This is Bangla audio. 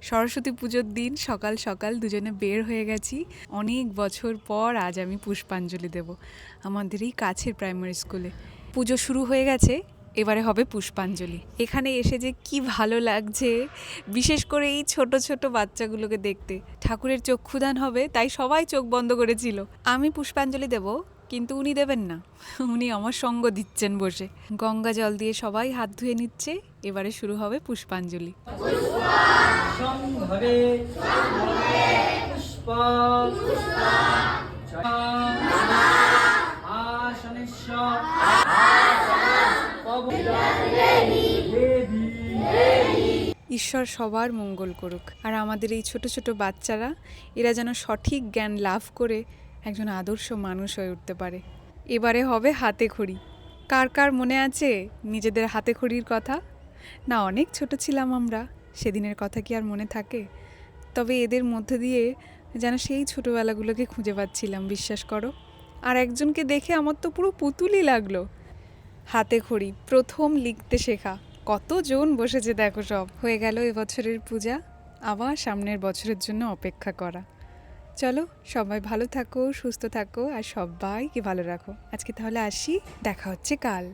সরস্বতী পুজোর দিন সকাল সকাল দুজনে বের হয়ে গেছি। অনেক বছর পর আজ আমি পুষ্পাঞ্জলি দেব আমাদের এই কাছের প্রাইমারি স্কুলে। পুজো শুরু হয়ে গেছে, এবারে হবে পুষ্পাঞ্জলি। এখানে এসে যে কি ভালো লাগছে, বিশেষ করে এই ছোট ছোট বাচ্চাগুলোকে দেখতে। ঠাকুরের চক্ষুদান হবে, তাই সবাই চোখ বন্ধ করেছিল। আমি পুষ্পাঞ্জলি দেব, কিন্তু উনি দেবেন না, উনি আমার সঙ্গ দিচ্ছেন বসে। গঙ্গা জল দিয়ে সবাই হাত ধুয়ে নিচ্ছে। এবারে শুরু হবে পুষ্পাঞ্জলি। ঈশ্বর সবার মঙ্গল করুক। আর আমাদের এই ছোট ছোট বাচ্চারা, এরা যেন সঠিক জ্ঞান লাভ করে একজন আদর্শ মানুষ হয়ে উঠতে পারে। এবারে হবে হাতে খড়ি। কার কার মনে আছে নিজেদের হাতে খড়ির কথা? না, অনেক ছোট ছিলাম আমরা, সেদিনের কথা কি আর মনে থাকে? তবে এদের মধ্যে দিয়ে যেন সেই ছোটোবেলাগুলোকে খুঁজে পাচ্ছিলাম, বিশ্বাস করো। আর একজনকে দেখে আমার তো পুরো পুতুলই লাগলো। হাতে খড়ি প্রথম লিখতে শেখা, কতজন বসেছে দেখো। সব হয়ে গেল এবছরের পূজা, আবার সামনের বছরের জন্য অপেক্ষা করা। চলো, সবাই ভালো থাকো, সুস্থ থাকো, আর সবাইকে ভালো রাখো। আজকে তাহলে আসি, দেখা হচ্ছে কাল।